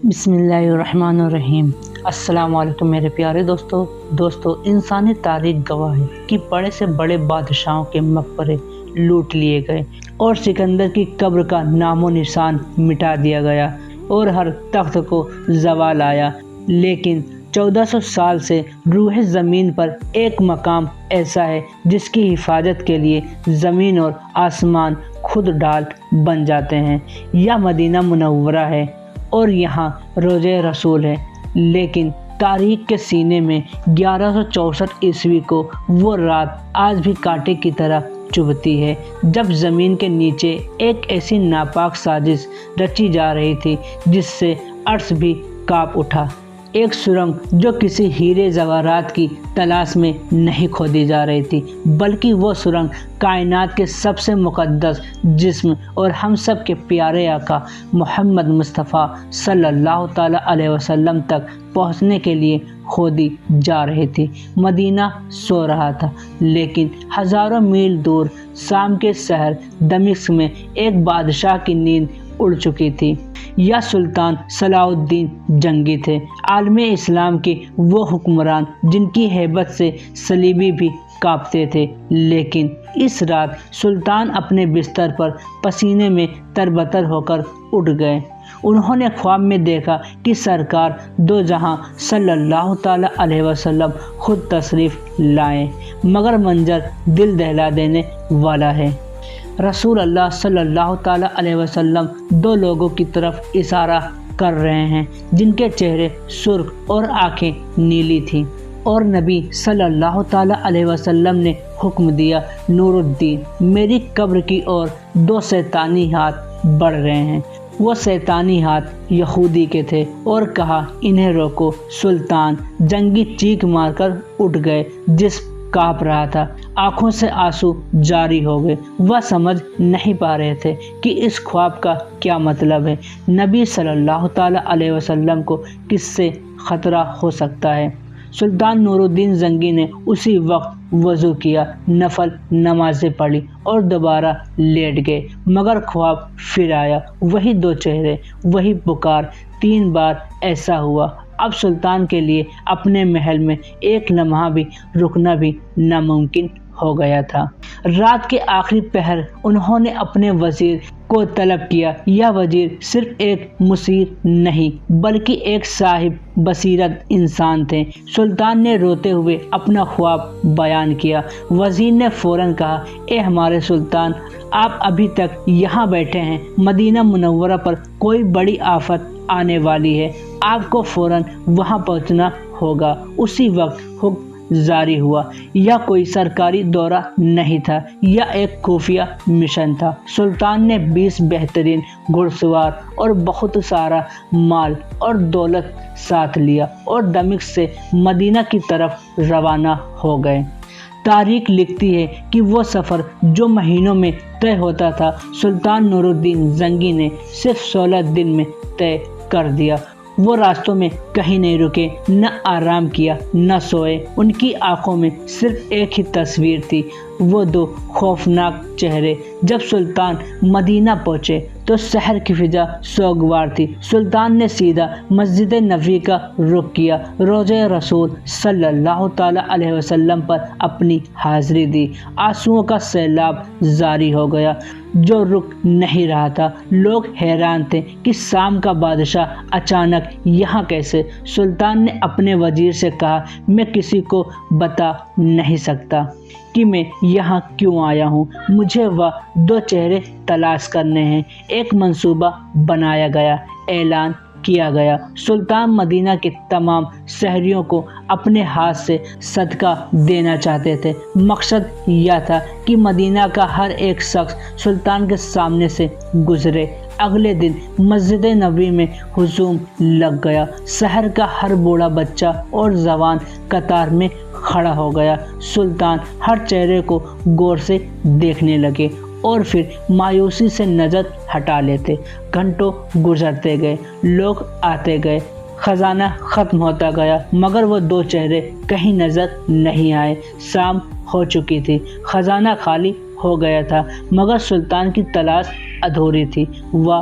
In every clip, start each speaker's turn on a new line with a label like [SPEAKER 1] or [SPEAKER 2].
[SPEAKER 1] بسم اللہ الرحمن الرحیم۔ السلام علیکم میرے پیارے دوستو انسانی تاریخ گواہ ہے کہ بڑے سے بڑے بادشاہوں کے مقبرے لوٹ لیے گئے اور سکندر کی قبر کا نام و نشان مٹا دیا گیا اور ہر تخت کو زوال آیا، لیکن 1400 سال سے روح زمین پر ایک مقام ایسا ہے جس کی حفاظت کے لیے زمین اور آسمان خود ڈال بن جاتے ہیں۔ یہ مدینہ منورہ ہے اور یہاں روضہ رسول ہے، لیکن تاریخ کے سینے میں 1164 عیسوی کو وہ رات آج بھی کانٹے کی طرح چبھتی ہے جب زمین کے نیچے ایک ایسی ناپاک سازش رچی جا رہی تھی جس سے عرش بھی کانپ اٹھا۔ ایک سرنگ جو کسی ہیرے زیورات کی تلاش میں نہیں کھودی جا رہی تھی، بلکہ وہ سرنگ کائنات کے سب سے مقدس جسم اور ہم سب کے پیارے آقا محمد مصطفیٰ صلی اللہ تعالیٰ علیہ وسلم تک پہنچنے کے لیے کھودی جا رہی تھی۔ مدینہ سو رہا تھا، لیکن ہزاروں میل دور شام کے شہر دمشق میں ایک بادشاہ کی نیند اڑ چکی تھی۔ یا سلطان صلاح الدین جنگی تھے، عالم اسلام کے وہ حکمران جن کی ہیبت سے صلیبی بھی کانپتے تھے، لیکن اس رات سلطان اپنے بستر پر پسینے میں تربتر ہو کر اٹھ گئے۔ انہوں نے خواب میں دیکھا کہ سرکار دو جہاں صلی اللہ تعالیٰ علیہ وسلم خود تشریف لائے، مگر منظر دل دہلا دینے والا ہے۔ رسول اللہ صلی اللہ تعالیٰ علیہ وسلم دو لوگوں کی طرف اشارہ کر رہے ہیں جن کے چہرے سرخ اور آنکھیں نیلی تھیں، اور نبی صلی اللہ تعالیٰ علیہ وسلم نے حکم دیا، نور الدین، میری قبر کی اور دو شیطانی ہاتھ بڑھ رہے ہیں۔ وہ شیطانی ہاتھ یہودی کے تھے اور کہا، انہیں روکو۔ سلطان جنگی چیخ مار کر اٹھ گئے، جسم کانپ رہا تھا، آنکھوں سے آنسو جاری ہو گئے۔ وہ سمجھ نہیں پا رہے تھے کہ اس خواب کا کیا مطلب ہے۔ نبی صلی اللہ تعالیٰ علیہ وسلم کو کس سے خطرہ ہو سکتا ہے؟ سلطان نور الدین زنگی نے اسی وقت وضو کیا، نفل نمازیں پڑھی اور دوبارہ لیٹ گئے، مگر خواب پھر آیا، وہی دو چہرے، وہی پکار۔ 3 بار ایسا ہوا۔ اب سلطان کے لیے اپنے محل میں ایک لمحہ بھی رکنا بھی ناممکن ہو گیا تھا۔ رات کے آخری پہر انہوں نے اپنے وزیر کو طلب کیا۔ یہ وزیر صرف ایک مشیر نہیں بلکہ ایک صاحب بصیرت انسان تھے۔ سلطان نے روتے ہوئے اپنا خواب بیان کیا۔ وزیر نے فوراً کہا، اے ہمارے سلطان، آپ ابھی تک یہاں بیٹھے ہیں، مدینہ منورہ پر کوئی بڑی آفت آنے والی ہے، آپ کو فوراً وہاں پہنچنا ہوگا۔ اسی وقت حکم جاری ہوا۔ یہ کوئی سرکاری دورہ نہیں تھا، یہ ایک خفیہ مشن تھا۔ سلطان نے 20 بہترین گھڑ سوار اور بہت سارا مال اور دولت ساتھ لیا اور دمشق سے مدینہ کی طرف روانہ ہو گئے۔ تاریخ لکھتی ہے کہ وہ سفر جو مہینوں میں طے ہوتا تھا، سلطان نور الدین زنگی نے صرف 16 دن میں طے کر دیا۔ وہ راستوں میں کہیں نہیں رکے، نہ آرام کیا، نہ سوئے۔ ان کی آنکھوں میں صرف ایک ہی تصویر تھی، وہ دو خوفناک چہرے۔ جب سلطان مدینہ پہنچے تو شہر کی فضا سوگوار تھی۔ سلطان نے سیدھا مسجد نبوی کا رخ کیا، روضہ رسول صلی اللہ تعالیٰ علیہ وسلم پر اپنی حاضری دی۔ آنسوؤں کا سیلاب جاری ہو گیا جو رک نہیں رہا تھا۔ لوگ حیران تھے کہ شام کا بادشاہ اچانک یہاں کیسے؟ سلطان نے اپنے وزیر سے کہا، میں کسی کو بتا نہیں سکتا کہ میں یہاں کیوں آیا ہوں، مجھے وہ دو چہرے تلاش کرنے ہیں۔ ایک منصوبہ بنایا گیا، اعلان کیا گیا۔ سلطان مدینہ کے تمام شہریوں کو اپنے ہاتھ سے صدقہ دینا چاہتے تھے۔ مقصد یہ تھا کہ مدینہ کا ہر ایک شخص سلطان کے سامنے سے گزرے۔ اگلے دن مسجد نبوی میں ہجوم لگ گیا۔ شہر کا ہر بوڑھا، بچہ اور جوان قطار میں کھڑا ہو گیا۔ سلطان ہر چہرے کو غور سے دیکھنے لگے اور پھر مایوسی سے نظر ہٹا لیتے۔ گھنٹوں گزرتے گئے، لوگ آتے گئے، خزانہ ختم ہوتا گیا، مگر وہ دو چہرے کہیں نظر نہیں آئے۔ شام ہو چکی تھی، خزانہ خالی ہو گیا تھا، مگر سلطان کی تلاش ادھوری تھی۔ وہ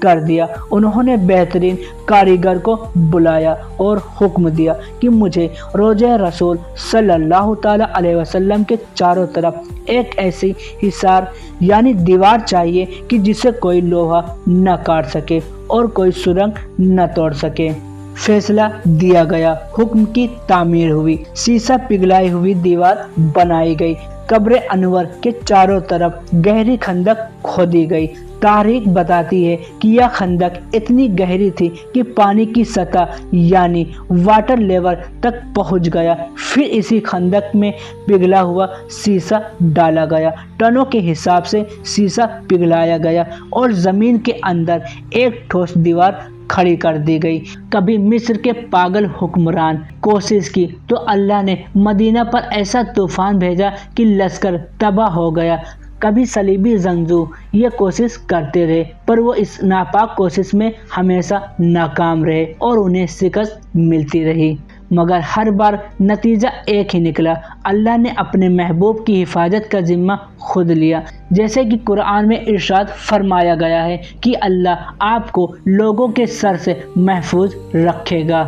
[SPEAKER 1] کر دیا۔ انہوں نے بہترین کاریگر کو بلایا اور حکم دیا کہ مجھے روضہ رسول صلی اللہ تعالیٰ علیہ وسلم کے چاروں طرف ایک ایسی حصار یعنی دیوار چاہیے کہ جسے کوئی لوہا نہ کاٹ سکے اور کوئی سرنگ نہ توڑ سکے۔ فیصلہ دیا گیا، حکم کی تعمیر ہوئی، سیسہ پگھلائی ہوئی دیوار بنائی گئی، قبر انور کے چاروں طرف گہری خندق کھودی گئی۔ تاریخ بتاتی ہے کہ یہ خندق اتنی گہری تھی کہ پانی کی سطح یعنی واٹر لیول تک پہنچ گیا۔ پھر اسی خندق میں پگھلا ہوا سیسہ ڈالا گیا، ٹنوں کے حساب سے سیسہ پگھلایا گیا اور زمین کے اندر ایک ٹھوس دیوار کھڑی کر دی گئی۔ کبھی مصر کے پاگل حکمران کوشش کی تو اللہ نے مدینہ پر ایسا طوفان بھیجا کہ لشکر تباہ ہو گیا۔ کبھی صلیبی زنگجو یہ کوشش کرتے رہے پر وہ اس ناپاک کوشش میں ہمیشہ ناکام رہے اور انہیں شکست ملتی رہی، مگر ہر بار نتیجہ ایک ہی نکلا، اللہ نے اپنے محبوب کی حفاظت کا ذمہ خود لیا۔ جیسے کہ قرآن میں ارشاد فرمایا گیا ہے کہ اللہ آپ کو لوگوں کے شر سے محفوظ رکھے گا۔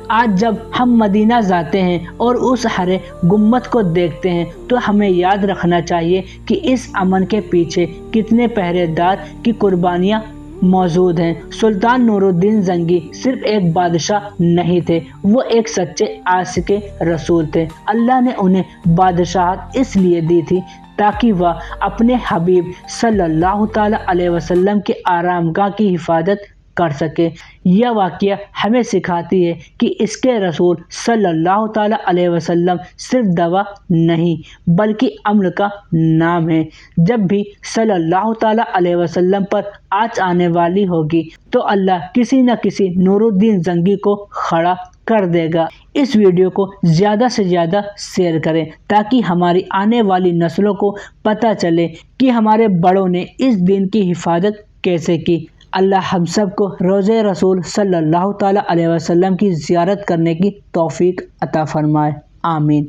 [SPEAKER 1] آج جب ہم مدینہ جاتے ہیں اور اس ہرے گنبد کو دیکھتے ہیں تو ہمیں یاد رکھنا چاہیے کہ اس امن کے پیچھے کتنے پہرے دار کی قربانیاں موجود ہیں۔ سلطان نور الدین زنگی صرف ایک بادشاہ نہیں تھے، وہ ایک سچے عاشق رسول تھے۔ اللہ نے انہیں بادشاہت اس لیے دی تھی تاکہ وہ اپنے حبیب صلی اللہ تعالیٰ علیہ وسلم کے آرام گاہ کی حفاظت کر سکے۔ یہ واقعہ ہمیں سکھاتی ہے کہ اس کے رسول صلی اللہ تعالیٰ علیہ وسلم صرف دوا نہیں بلکہ عمل کا نام ہے۔ جب بھی صلی اللہ تعالیٰ علیہ وسلم پر آنچ آنے والی ہوگی تو اللہ کسی نہ کسی نور الدین زنگی کو کھڑا کر دے گا۔ اس ویڈیو کو زیادہ سے زیادہ شیئر کریں تاکہ ہماری آنے والی نسلوں کو پتہ چلے کہ ہمارے بڑوں نے اس دین کی حفاظت کیسے کی۔ اللہ ہم سب کو روضہ رسول صلی اللہ تعالیٰ علیہ وسلم کی زیارت کرنے کی توفیق عطا فرمائے، آمین۔